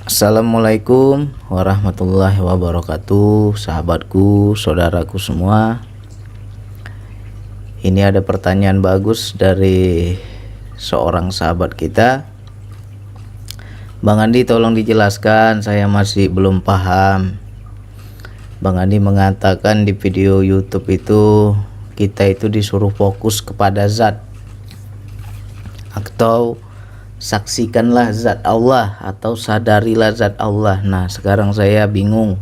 Assalamualaikum warahmatullahi wabarakatuh, sahabatku, saudaraku semua. Ini ada pertanyaan bagus dari seorang sahabat kita. Bang Andi, tolong dijelaskan, saya masih belum paham. Bang Andi mengatakan di video YouTube itu kita itu disuruh fokus kepada zat atau saksikanlah zat Allah atau sadarilah zat Allah. Nah, sekarang saya bingung,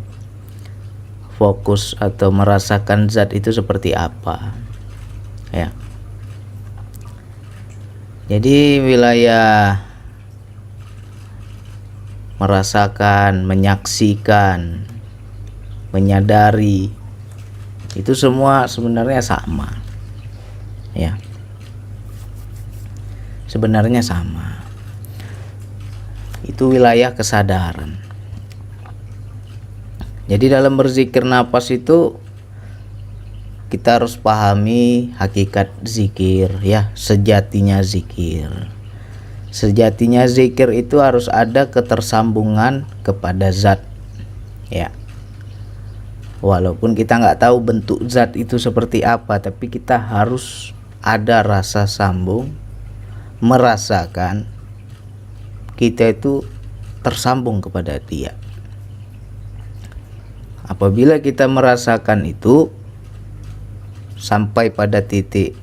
fokus atau merasakan zat itu seperti apa ya. Jadi wilayah merasakan, menyaksikan, menyadari itu semua sebenarnya sama ya, sebenarnya sama. Itu wilayah kesadaran. Jadi dalam berzikir nafas itu kita harus pahami hakikat zikir ya, sejatinya zikir. Sejatinya zikir itu harus ada ketersambungan kepada zat ya. Walaupun kita nggak tahu bentuk zat itu seperti apa, tapi kita harus ada rasa sambung, merasakan kita itu tersambung kepada dia. Apabila kita merasakan itu sampai pada titik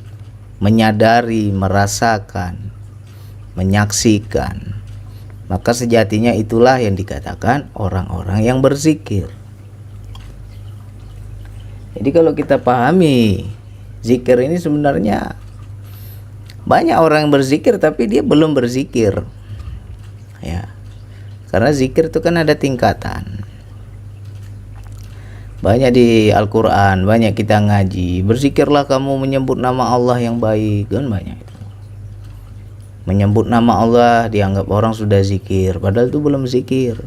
menyadari, merasakan, menyaksikan, maka sejatinya itulah yang dikatakan orang-orang yang berzikir. Jadi kalau kita pahami zikir ini, sebenarnya banyak orang yang berzikir tapi dia belum berzikir ya, karena zikir itu kan ada tingkatan. Banyak di Al-Quran, banyak kita ngaji, berzikirlah kamu menyebut nama Allah yang baik, kan banyak itu. Menyebut nama Allah dianggap orang sudah zikir, padahal itu belum zikir.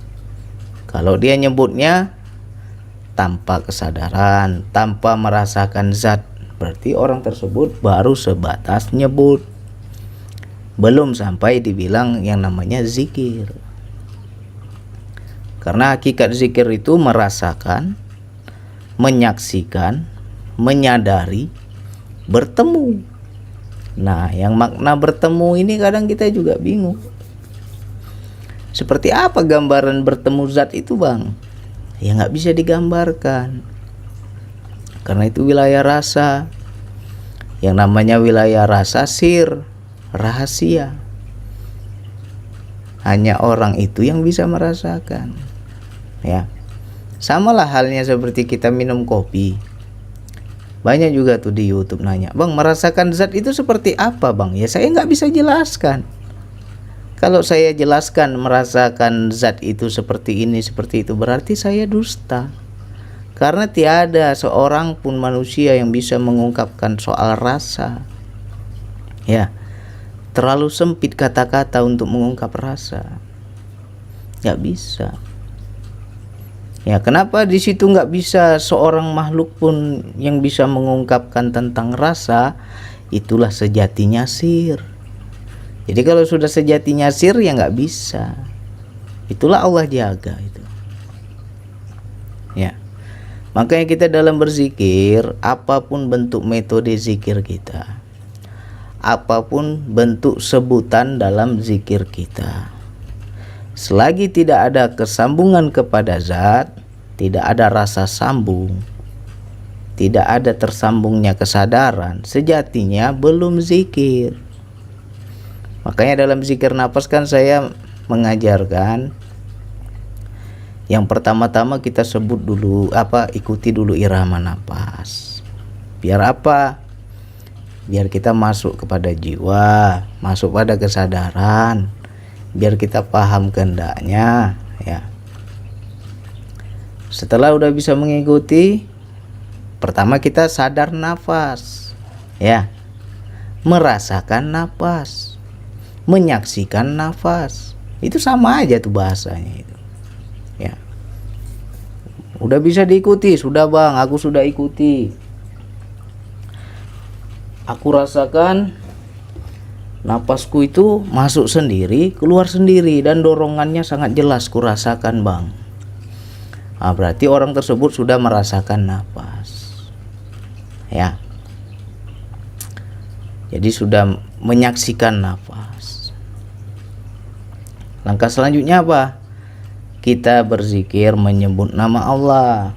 Kalau dia nyebutnya tanpa kesadaran, tanpa merasakan zat, berarti orang tersebut baru sebatas nyebut, belum sampai dibilang yang namanya zikir. Karena hakikat zikir itu merasakan, menyaksikan, menyadari, bertemu. Nah, yang makna bertemu ini kadang kita juga bingung. Seperti apa gambaran bertemu zat itu, Bang? Ya nggak bisa digambarkan, karena itu wilayah rasa. Yang namanya wilayah rasa sir, rahasia. Hanya orang itu yang bisa merasakan ya. Samalah halnya seperti kita minum kopi. Banyak juga tuh di YouTube nanya, Bang, merasakan zat itu seperti apa, Bang? Ya saya nggak bisa jelaskan. Kalau saya jelaskan merasakan zat itu seperti ini, seperti itu, berarti saya dusta. Karena tiada seorang pun manusia yang bisa mengungkapkan soal rasa ya. Terlalu sempit kata-kata untuk mengungkap rasa, nggak bisa ya. Kenapa di situ nggak bisa seorang makhluk pun yang bisa mengungkapkan tentang rasa? Itulah sejatinya sir. Jadi kalau sudah sejatinya sir ya nggak bisa. Itulah Allah jaga itu ya. Makanya kita dalam berzikir, apapun bentuk metode zikir kita, apapun bentuk sebutan dalam zikir kita, selagi tidak ada kesambungan kepada zat, tidak ada rasa sambung, tidak ada tersambungnya kesadaran, sejatinya belum zikir. Makanya dalam zikir nafas kan saya mengajarkan, yang pertama-tama kita sebut dulu ikuti dulu irama nafas. Biar apa? Biar kita masuk kepada jiwa, masuk pada kesadaran, biar kita paham kehendaknya ya. Setelah udah bisa mengikuti, pertama kita sadar nafas ya, merasakan nafas, menyaksikan nafas. Itu sama aja tuh bahasanya itu ya. Udah bisa diikuti, sudah Bang, aku sudah ikuti. Aku rasakan napasku itu masuk sendiri, keluar sendiri, dan dorongannya sangat jelas kurasakan bang. Nah, berarti orang tersebut sudah merasakan napas, ya. Jadi sudah menyaksikan napas. Langkah selanjutnya apa? Kita berzikir menyebut nama Allah.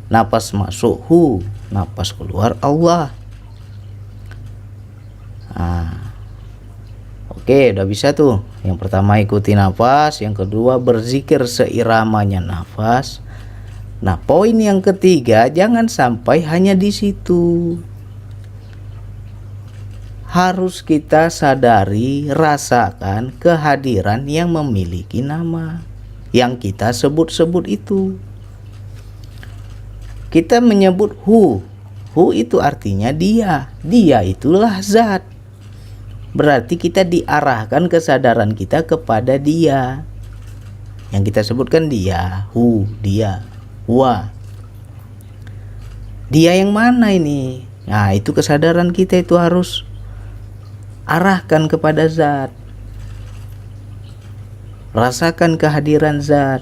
Napas masuk hu, napas keluar Allah. Nah, oke, udah bisa tuh. Yang pertama ikuti nafas, yang kedua berzikir seiramanya nafas. Nah, poin yang ketiga, jangan sampai hanya di situ. Harus kita sadari, rasakan kehadiran yang memiliki nama yang kita sebut-sebut itu. Kita menyebut hu. Hu itu artinya dia. Dia itulah zat. Berarti kita diarahkan kesadaran kita kepada dia. Yang kita sebutkan dia, hu, dia, huwa. Dia yang mana ini? Nah, itu kesadaran kita itu harus arahkan kepada zat. Rasakan kehadiran zat.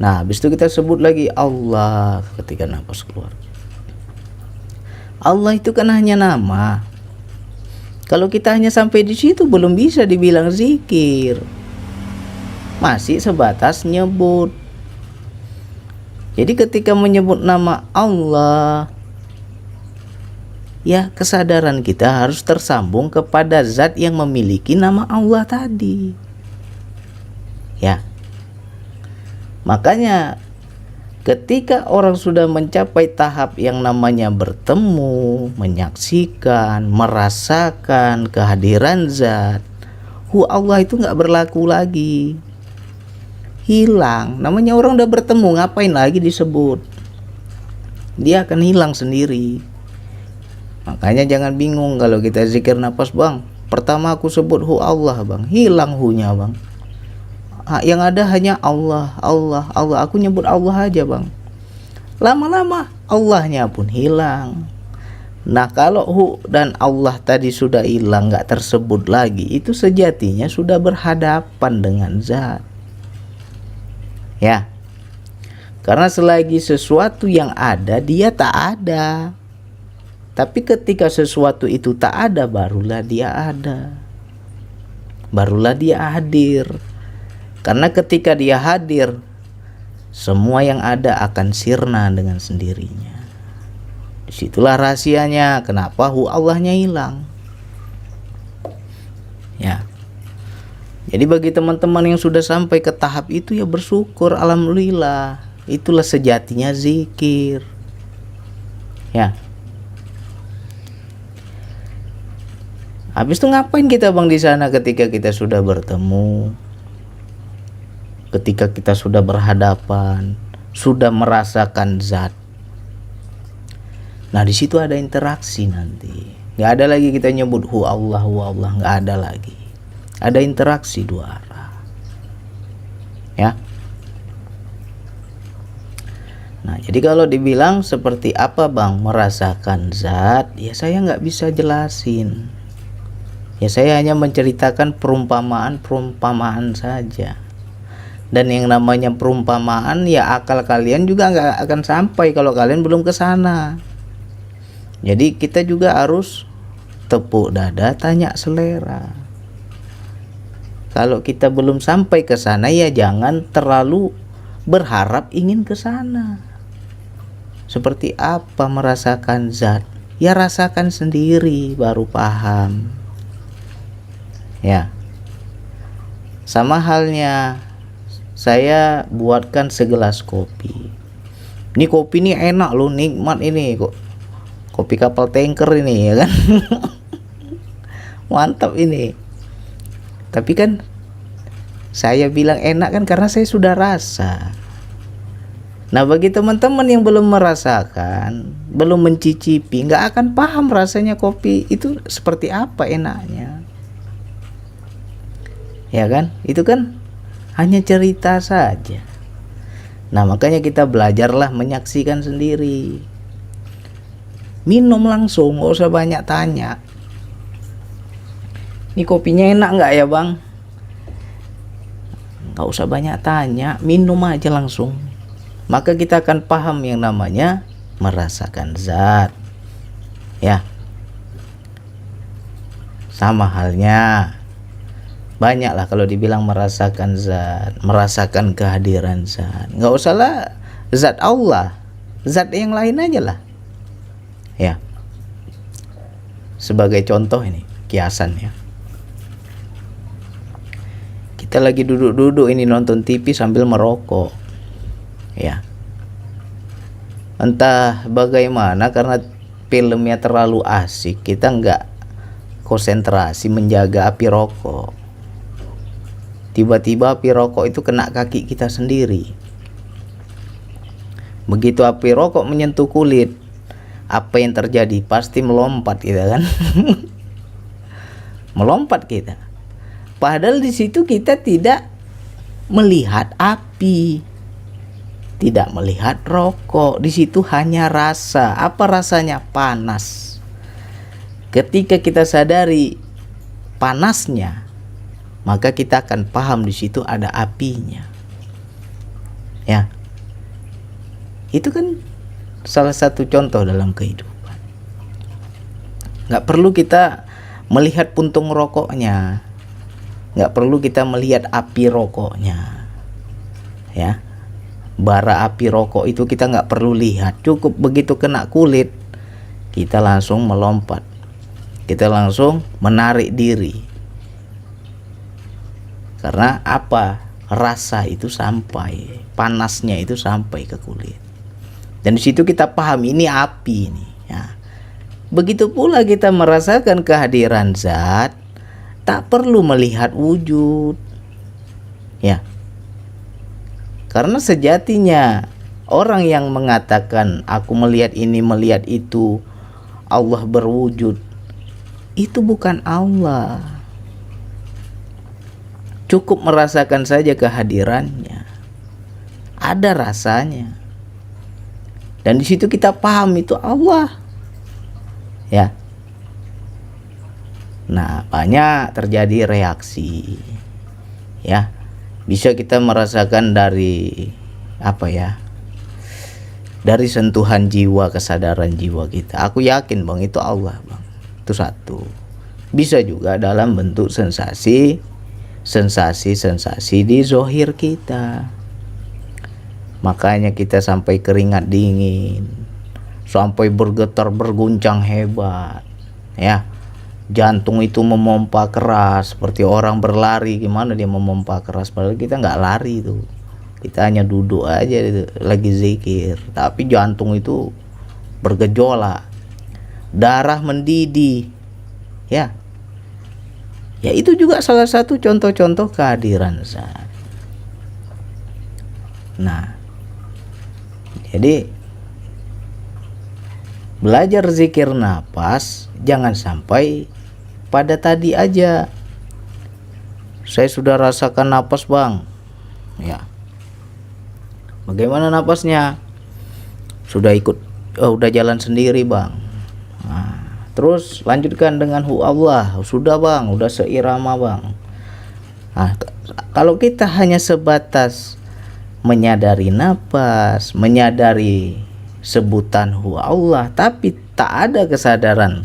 Nah, habis itu kita sebut lagi Allah ketika nafas keluar. Allah itu kan hanya nama. Kalau kita hanya sampai di situ belum bisa dibilang zikir. Masih sebatas nyebut. Jadi ketika menyebut nama Allah, ya kesadaran kita harus tersambung kepada zat yang memiliki nama Allah tadi. Ya. Makanya ketika orang sudah mencapai tahap yang namanya bertemu, menyaksikan, merasakan kehadiran zat, Allah itu nggak berlaku lagi. Hilang. Namanya orang udah bertemu, ngapain lagi disebut? Dia akan hilang sendiri. Makanya jangan bingung kalau kita zikir nafas bang. Pertama aku sebut Allah bang, hilang hu-nya bang. Yang ada hanya Allah, Allah, Allah. Aku nyebut Allah aja bang. Lama-lama Allahnya pun hilang. Nah kalau hu dan Allah tadi sudah hilang, gak tersebut lagi, itu sejatinya sudah berhadapan dengan zat. Ya. Karena selagi sesuatu yang ada, dia tak ada. Tapi ketika sesuatu itu tak ada, barulah dia ada. Barulah dia hadir. Karena ketika dia hadir, semua yang ada akan sirna dengan sendirinya. Disitulah rahasianya kenapa Allahnya hilang. Ya. Jadi bagi teman-teman yang sudah sampai ke tahap itu ya bersyukur, alhamdulillah. Itulah sejatinya zikir. Ya. Habis itu ngapain kita bang di sana ketika kita sudah bertemu? Ketika kita sudah berhadapan, sudah merasakan zat. Nah di situ ada interaksi nanti. Gak ada lagi kita nyebut hu Allah, gak ada lagi. Ada interaksi dua arah. Ya. Nah jadi kalau dibilang seperti apa bang merasakan zat, ya saya gak bisa jelasin. Ya saya hanya menceritakan perumpamaan saja. Dan yang namanya perumpamaan ya akal kalian juga nggak akan sampai kalau kalian belum ke sana. Jadi kita juga harus tepuk dada tanya selera. Kalau kita belum sampai ke sana ya jangan terlalu berharap ingin ke sana. Seperti apa merasakan zat? Ya rasakan sendiri baru paham. Ya. Sama halnya saya buatkan segelas kopi. Ini kopi ini enak loh, nikmat ini kok. Kopi kapal tanker ini ya kan. Mantap ini. Tapi kan saya bilang enak kan karena saya sudah rasa. Nah bagi teman-teman yang belum merasakan, belum mencicipi, nggak akan paham rasanya kopi itu seperti apa enaknya. Ya kan? Itu kan hanya cerita saja. Nah makanya kita belajarlah menyaksikan sendiri. Minum langsung, gak usah banyak tanya. Ini kopinya enak nggak ya bang? Nggak usah banyak tanya, minum aja langsung. Maka kita akan paham yang namanya merasakan zat. Ya, sama halnya. Banyaklah kalau dibilang merasakan zat, merasakan kehadiran zat. Nggak usahlah zat Allah, zat yang lain aja lah. Ya, sebagai contoh ini kiasan ya. Kita lagi duduk-duduk ini nonton TV sambil merokok. Ya. Entah bagaimana karena filmnya terlalu asik, kita nggak konsentrasi menjaga api rokok. Tiba-tiba api rokok itu kena kaki kita sendiri. Begitu api rokok menyentuh kulit, apa yang terjadi? Pasti melompat kita kan. Melompat kita. Padahal di situ kita tidak melihat api, tidak melihat rokok. Di situ hanya rasa. Apa rasanya? Panas. Ketika kita sadari panasnya, maka kita akan paham di situ ada apinya. Ya. Itu kan salah satu contoh dalam kehidupan. Nggak perlu kita melihat puntung rokoknya, nggak perlu kita melihat api rokoknya. Ya, bara api rokok itu kita nggak perlu lihat. Cukup begitu kena kulit, kita langsung melompat, kita langsung menarik diri. Karena apa? Rasa itu sampai, panasnya itu sampai ke kulit. Dan di situ kita paham ini api ini. Ya. Begitu pula kita merasakan kehadiran zat, tak perlu melihat wujud. Ya. Karena sejatinya orang yang mengatakan aku melihat ini, melihat itu, Allah berwujud, itu bukan Allah. Cukup merasakan saja kehadirannya. Ada rasanya. Dan di situ kita paham itu Allah. Ya. Nah, banyak terjadi reaksi. Ya. Bisa kita merasakan dari apa ya? Dari sentuhan jiwa, kesadaran jiwa kita. Aku yakin Bang itu Allah, Bang. Itu satu. Bisa juga dalam bentuk sensasi di zohir kita. Makanya kita sampai keringat dingin, sampai bergetar berguncang hebat. Ya. Jantung itu memompa keras seperti orang berlari. Gimana dia memompa keras, padahal kita nggak lari tuh. Kita hanya duduk aja lagi zikir, tapi jantung itu bergejolak, darah mendidih. Ya. Ya itu juga salah satu contoh-contoh kehadiran zat. Nah, jadi belajar zikir nafas jangan sampai pada tadi aja. Saya sudah rasakan nafas Bang. Ya. Bagaimana nafasnya? Sudah udah jalan sendiri Bang. Nah, terus lanjutkan dengan hu Allah. Sudah Bang, udah seirama Bang. Nah, kalau kita hanya sebatas menyadari nafas, menyadari sebutan hu Allah, tapi tak ada kesadaran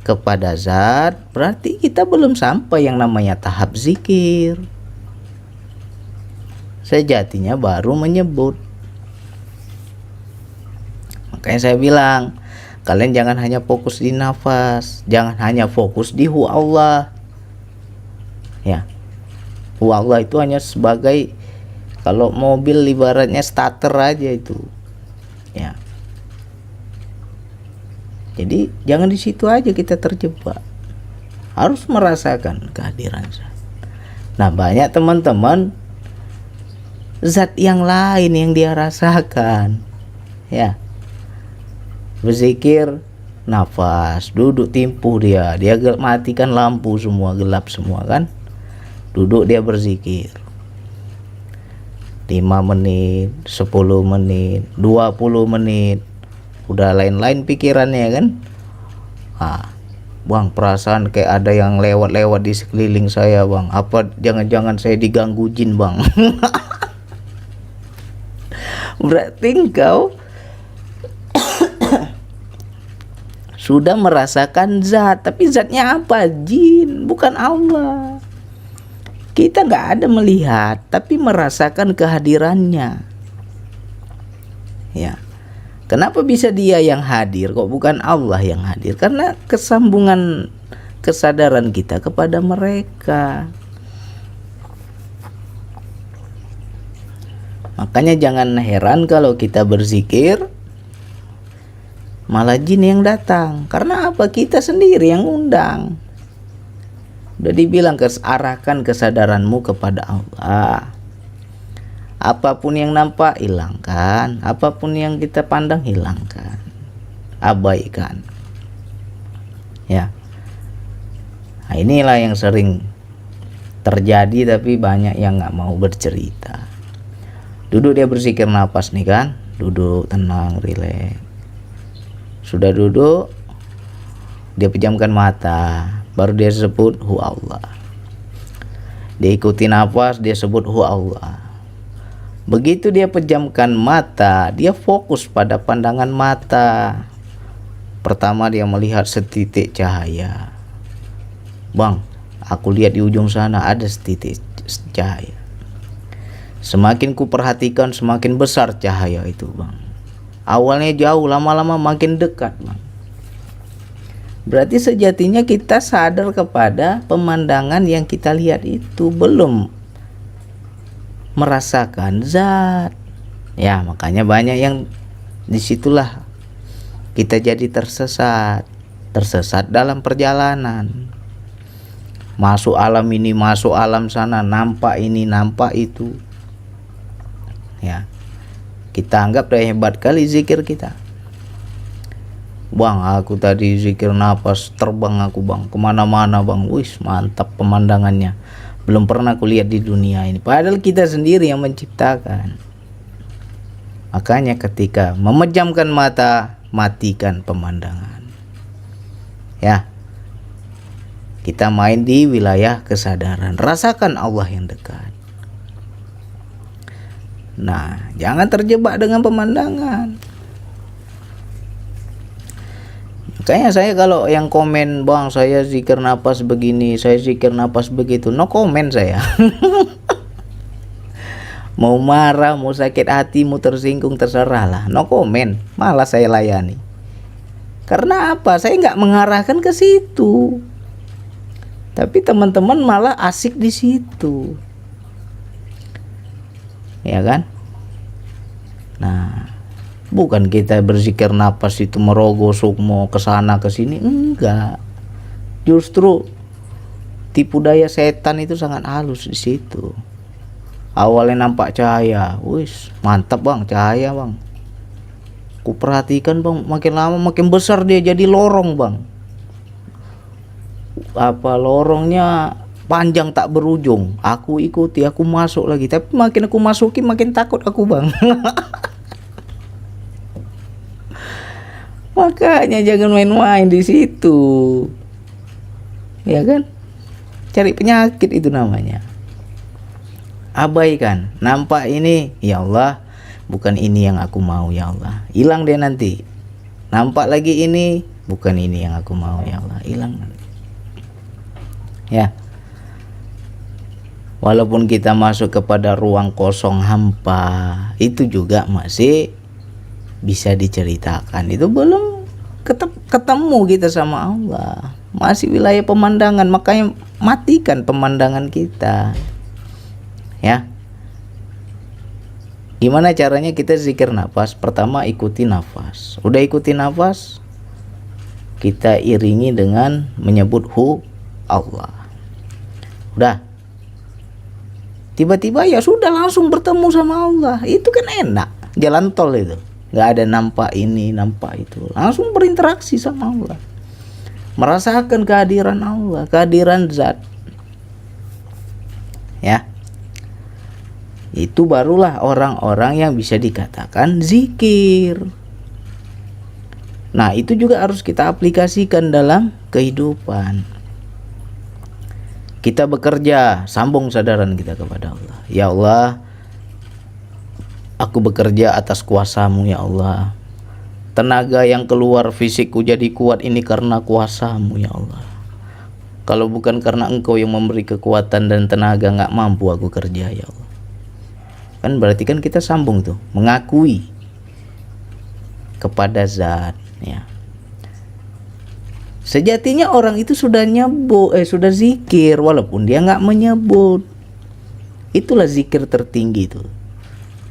kepada zat, berarti kita belum sampai yang namanya tahap zikir. Sejatinya baru menyebut. Makanya saya bilang, kalian jangan hanya fokus di nafas, jangan hanya fokus di hu Allah. Ya. Hu Allah itu hanya sebagai, kalau mobil ibaratnya starter aja itu. Ya. Jadi jangan di situ aja kita terjebak. Harus merasakan kehadiran zat. Nah, banyak teman-teman zat yang lain yang dia rasakan. Ya. Berzikir nafas, duduk timpuh dia matikan lampu semua, gelap semua kan. Duduk dia berzikir 5 menit, 10 menit, 20 menit. Udah lain-lain pikirannya kan. Nah, Bang, perasaan kayak ada yang lewat-lewat di sekeliling saya, Bang. Apa jangan-jangan saya diganggu jin, Bang? Berarti engkau sudah merasakan zat, tapi zatnya apa? Jin, bukan Allah. Kita nggak ada melihat, tapi merasakan kehadirannya. Ya, kenapa bisa dia yang hadir, kok bukan Allah yang hadir? Karena kesambungan kesadaran kita kepada mereka. Makanya jangan heran kalau kita berzikir malah jin yang datang. Karena apa? Kita sendiri yang undang. Udah dibilang, arahkan kesadaranmu kepada Allah. Apapun yang nampak, hilangkan. Apapun yang kita pandang, hilangkan. Abaikan. Ya. Nah, inilah yang sering terjadi, tapi banyak yang nggak mau bercerita. Duduk dia berzikir nafas nih kan. Duduk tenang, rileks. Sudah duduk, dia pejamkan mata, baru dia sebut hu Allah. Dia ikuti nafas, dia sebut hu Allah. Begitu dia pejamkan mata, dia fokus pada pandangan mata. Pertama dia melihat setitik cahaya. Bang, aku lihat di ujung sana ada setitik cahaya. Semakin ku perhatikan, semakin besar cahaya itu, Bang. Awalnya jauh, lama-lama makin dekat, Bang. Berarti sejatinya kita sadar kepada pemandangan yang kita lihat itu, belum merasakan zat. Ya, makanya banyak yang disitulah kita jadi tersesat dalam perjalanan. Masuk alam ini, masuk alam sana, nampak ini, nampak itu. Ya, kita anggap udah hebat kali zikir kita. Bang, aku tadi zikir nafas, terbang aku, Bang, kemana-mana, Bang. Wih, mantap pemandangannya. Belum pernah aku lihat di dunia ini. Padahal kita sendiri yang menciptakan. Makanya ketika memejamkan mata, matikan pemandangan. Ya, kita main di wilayah kesadaran. Rasakan Allah yang dekat. Nah, jangan terjebak dengan pemandangan. Makanya saya kalau yang komen, Bang, saya zikir napas begini, saya zikir napas begitu, no komen saya. Mau marah, mau sakit hati, mau tersinggung, terserah lah, no komen, malah saya layani. Karena apa? Saya nggak mengarahkan ke situ, tapi teman-teman malah asik di situ. Ya kan? Nah, bukan kita berzikir napas itu merogoh sukmo kesana kesini, enggak. Justru tipu daya setan itu sangat halus di situ. Awalnya nampak cahaya, wis mantap, Bang, cahaya, Bang. Ku perhatikan, Bang, makin lama makin besar dia jadi lorong, Bang. Apa lorongnya panjang tak berujung. Aku ikuti, aku masuk lagi, tapi makin aku masuki makin takut aku, Bang. Makanya jangan main-main di situ. Ya kan? Cari penyakit itu namanya. Abaikan. Nampak ini, ya Allah, bukan ini yang aku mau, ya Allah. Hilang dia nanti. Nampak lagi ini, bukan ini yang aku mau, ya Allah. Hilang nanti. Ya. Walaupun kita masuk kepada ruang kosong hampa, itu juga masih bisa diceritakan. Itu belum ketemu kita sama Allah. Masih wilayah pemandangan, makanya matikan pemandangan kita. Ya. Gimana caranya kita zikir nafas? Pertama ikuti nafas. Udah ikuti nafas, kita iringi dengan menyebut hu Allah. Udah. Tiba-tiba ya sudah langsung bertemu sama Allah. Itu kan enak. Jalan tol itu. Nggak ada nampak ini, nampak itu. Langsung berinteraksi sama Allah. Merasakan kehadiran Allah, kehadiran zat. Ya. Itu barulah orang-orang yang bisa dikatakan zikir. Nah, itu juga harus kita aplikasikan dalam kehidupan. Kita bekerja, sambung sadaran kita kepada Allah. Ya Allah, aku bekerja atas kuasa-Mu ya Allah. Tenaga yang keluar fisikku jadi kuat ini karena kuasa-Mu ya Allah. Kalau bukan karena Engkau yang memberi kekuatan dan tenaga, gak mampu aku kerja ya Allah. Kan berarti kan kita sambung tuh, mengakui kepada zat ya. Sejatinya orang itu sudah sudah zikir walaupun dia nggak menyebut. Itulah zikir tertinggi itu.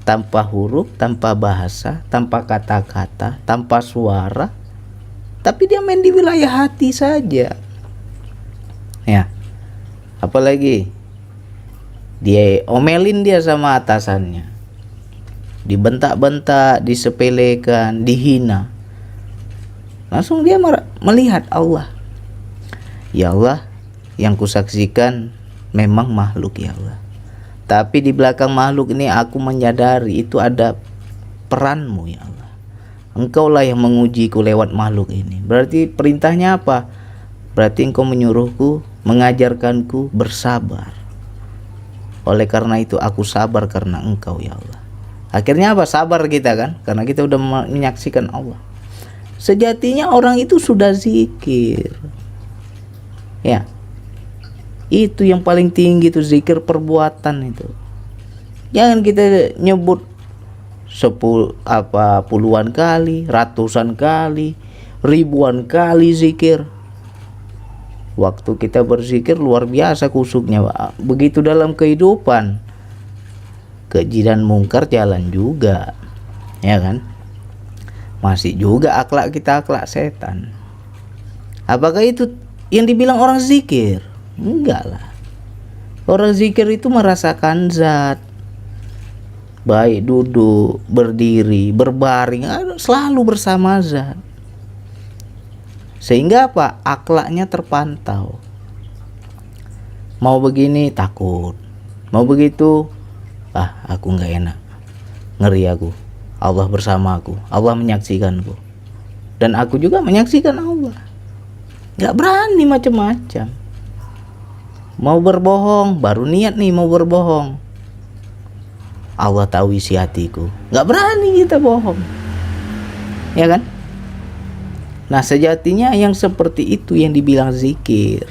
Tanpa huruf, tanpa bahasa, tanpa kata-kata, tanpa suara, tapi dia main di wilayah hati saja. Ya. Apalagi dia omelin dia sama atasannya, dibentak-bentak, disepelekan, dihina, langsung dia melihat Allah. Ya Allah, yang kusaksikan memang makhluk ya Allah, tapi di belakang makhluk ini aku menyadari itu ada peran-Mu ya Allah. Engkaulah yang mengujiku lewat makhluk ini. Berarti perintahnya apa? Berarti Engkau menyuruhku, mengajarkanku bersabar. Oleh karena itu aku sabar karena Engkau ya Allah. Akhirnya apa? Sabar kita kan, karena kita udah menyaksikan Allah. Sejatinya orang itu sudah zikir ya. Itu yang paling tinggi tuh, zikir perbuatan itu. Jangan kita nyebut puluhan kali, ratusan kali, ribuan kali zikir. Waktu kita berzikir luar biasa kusuknya, Pak. Begitu dalam kehidupan, keji dan mungkar jalan juga, ya kan? Masih juga akhlak kita akhlak setan. Apakah itu yang dibilang orang zikir? Enggak lah. Orang zikir itu merasakan zat, baik duduk, berdiri, berbaring, selalu bersama zat. Sehingga apa? Akhlaknya terpantau. Mau begini takut, mau begitu aku nggak enak, ngeri aku. Allah bersama aku, Allah menyaksikanku, dan aku juga menyaksikan Allah. Nggak berani macam-macam. Mau berbohong, baru niat nih mau berbohong, Allah tahu isi hatiku, nggak berani kita bohong, ya kan? Nah, sejatinya yang seperti itu yang dibilang zikir.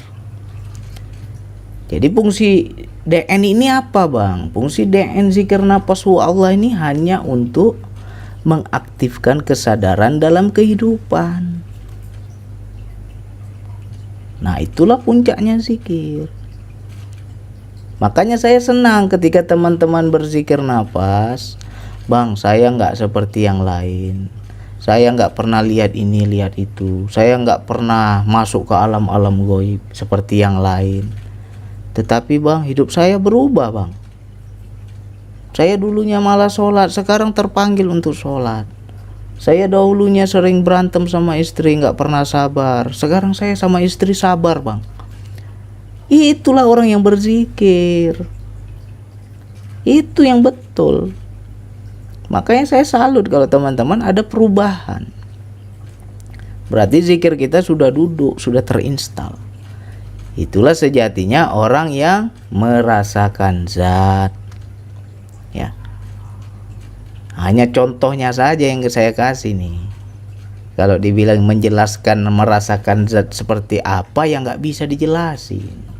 Jadi fungsi DN ini apa Bang? Fungsi DN zikir nafsu Allah ini hanya untuk mengaktifkan kesadaran dalam kehidupan. Nah, itulah puncaknya zikir. Makanya saya senang ketika teman-teman berzikir nafas. Bang, saya nggak seperti yang lain. Saya nggak pernah lihat ini, lihat itu. Saya nggak pernah masuk ke alam-alam gaib seperti yang lain. Tetapi Bang, hidup saya berubah Bang. Saya dulunya malas sholat, sekarang terpanggil untuk sholat. Saya dahulunya sering berantem sama istri, nggak pernah sabar. Sekarang saya sama istri sabar Bang. Itulah orang yang berzikir. Itu yang betul. Makanya saya salut kalau teman-teman ada perubahan. Berarti zikir kita sudah duduk, sudah terinstal. Itulah sejatinya orang yang merasakan zat. Ya. Hanya contohnya saja yang saya kasih nih. Kalau dibilang menjelaskan merasakan zat seperti apa yang nggak bisa dijelasin.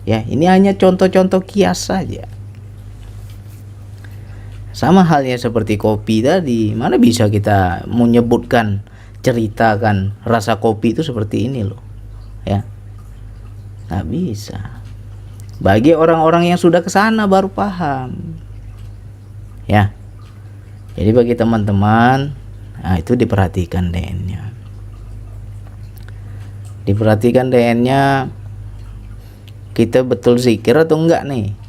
Ya, ini hanya contoh-contoh kias saja. Sama halnya seperti kopi tadi, mana bisa kita menyebutkan, ceritakan rasa kopi itu seperti ini loh, ya, nggak bisa. Bagi orang-orang yang sudah kesana baru paham, ya. Jadi bagi teman-teman, nah itu diperhatikan DN-nya, kita betul zikir atau enggak nih.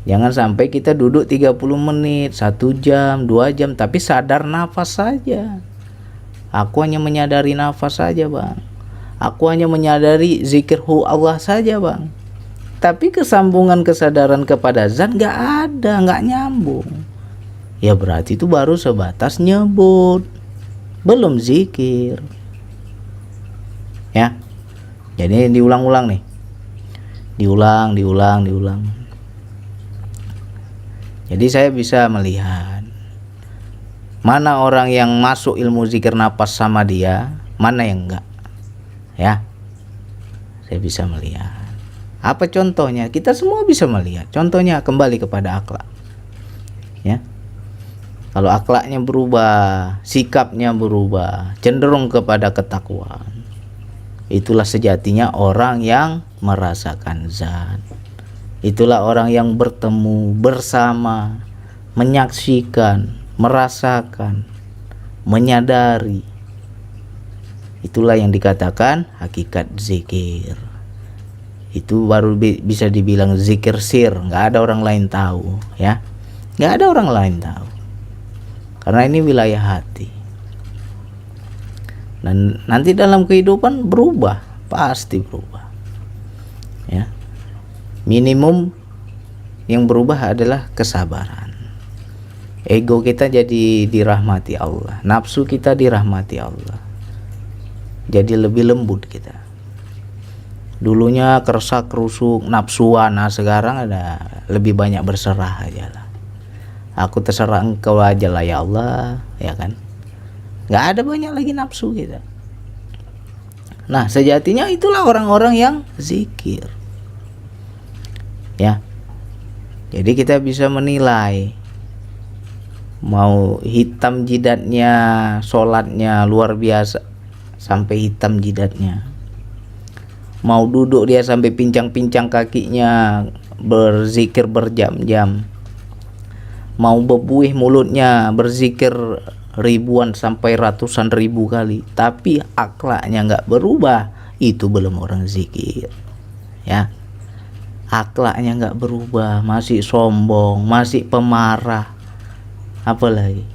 Jangan sampai kita duduk 30 menit, 1 jam, 2 jam, tapi sadar nafas saja. Aku hanya menyadari nafas saja Bang. Aku hanya menyadari zikir Allah saja Bang. Tapi kesambungan kesadaran kepada zat gak ada, gak nyambung. Ya berarti itu baru sebatas nyebut. belum zikir. Ya. Jadi diulang-ulang nih. Diulang. Jadi saya bisa melihat mana orang yang masuk ilmu zikir napas sama dia, mana yang enggak. Ya. Saya bisa melihat. Apa contohnya? Kita semua bisa melihat. Contohnya kembali kepada akhlak. Ya. Kalau akhlaknya berubah, sikapnya berubah, cenderung kepada ketakwaan, itulah sejatinya orang yang merasakan zat. Itulah orang yang bertemu bersama, menyaksikan, merasakan, menyadari. Itulah yang dikatakan hakikat zikir. Itu baru bisa dibilang zikir sir, nggak ada orang lain tahu, ya, nggak ada orang lain tahu. Karena ini wilayah hati. Dan nanti dalam kehidupan berubah, pasti berubah. Ya. Minimum yang berubah adalah kesabaran. Ego kita jadi dirahmati Allah, nafsu kita dirahmati Allah. Jadi lebih lembut kita. Dulunya kersak kerusuk nafsuan, nah sekarang ada lebih banyak berserah aja lah. Aku terserah engkau aja lah ya Allah, ya kan? Nggak ada banyak lagi nafsu kita. Nah sejatinya itulah orang-orang yang zikir. Ya. Jadi kita bisa menilai, mau hitam jidatnya, sholatnya luar biasa sampai hitam jidatnya, mau duduk dia sampai pincang-pincang kakinya berzikir berjam-jam, mau bebuih mulutnya berzikir ribuan sampai ratusan ribu kali, tapi akhlaknya nggak berubah, itu belum orang zikir. Ya, akhlaknya nggak berubah, masih sombong, masih pemarah, apalagi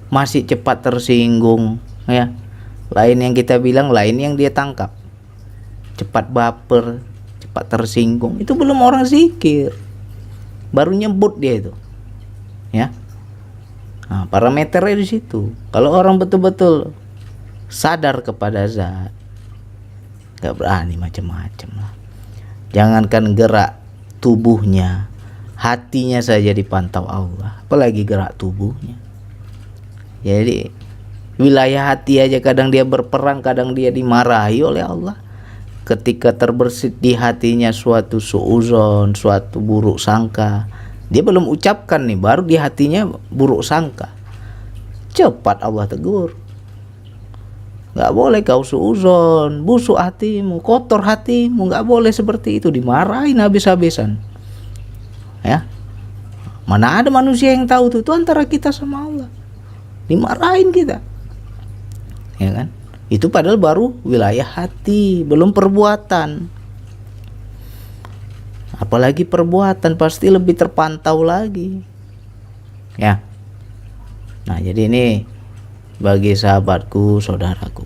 masih cepat tersinggung. Ya, lain yang kita bilang, lain yang dia tangkap, cepat baper, cepat tersinggung, itu belum orang zikir, baru nyebut dia itu. Ya, nah, parameternya di situ. Kalau orang betul-betul sadar kepada zat, nggak berani macam-macam lah. Jangankan gerak tubuhnya, hatinya saja dipantau Allah, apalagi gerak tubuhnya. Jadi wilayah hati aja kadang dia berperang, kadang dia dimarahi oleh Allah. Ketika terbersit di hatinya suatu suuzon, suatu buruk sangka, dia belum ucapkan nih, baru di hatinya buruk sangka, cepat Allah tegur. Nggak boleh kau suuzon, busuk hatimu, kotor hatimu, nggak boleh seperti itu, dimarahin habis-habisan. Ya, mana ada manusia yang tahu itu antara kita sama Allah, dimarahin kita, ya kan? Itu padahal baru wilayah hati, belum perbuatan. Apalagi perbuatan pasti lebih terpantau lagi. Ya. Nah, jadi ini bagi sahabatku, saudaraku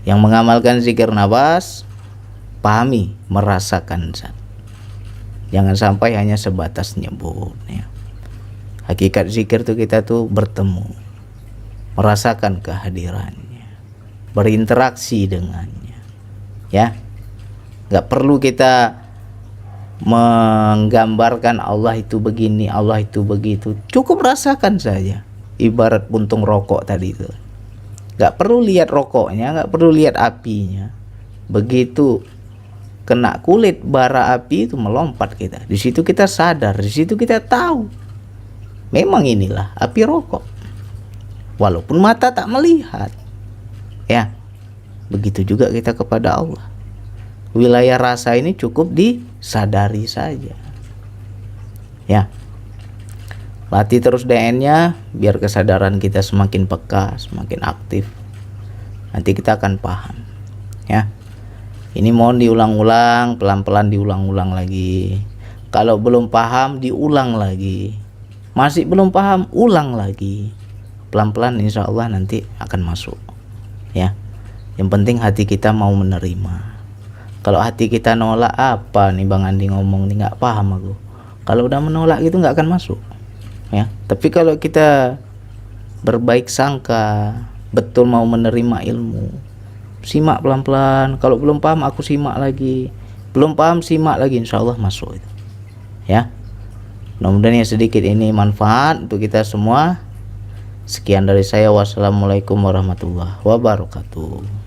yang mengamalkan zikir nafas, pahami, merasakan zat. Jangan sampai hanya sebatas nyebut, ya. Hakikat zikir tuh kita tuh bertemu, merasakan kehadirannya, berinteraksi dengannya. Ya. Nggak perlu kita menggambarkan Allah itu begini, Allah itu begitu, cukup rasakan saja. Ibarat puntung rokok tadi itu, nggak perlu lihat rokoknya, nggak perlu lihat apinya. Begitu kena kulit bara api itu melompat kita, di situ kita sadar, di situ kita tahu memang inilah api rokok, walaupun mata tak melihat. Ya, begitu juga kita kepada Allah. Wilayah rasa ini cukup disadari saja. Ya, latih terus DN-nya biar kesadaran kita semakin peka, semakin aktif. Nanti kita akan paham. Ya, ini mohon diulang-ulang, pelan-pelan diulang-ulang lagi. Kalau belum paham, diulang lagi. Masih belum paham, ulang lagi. Pelan-pelan insya Allah nanti akan masuk. Ya, yang penting hati kita mau menerima. Kalau hati kita nolak, apa nih Bang Andi ngomong nih, nggak paham aku. Kalau udah menolak gitu nggak akan masuk. Ya, tapi kalau kita berbaik sangka, betul mau menerima ilmu. Simak pelan-pelan, kalau belum paham aku simak lagi, belum paham simak lagi, insya Allah masuk itu ya. Mudah-mudahan yang sedikit ini manfaat untuk kita semua. Sekian dari saya, wassalamualaikum warahmatullahi wabarakatuh.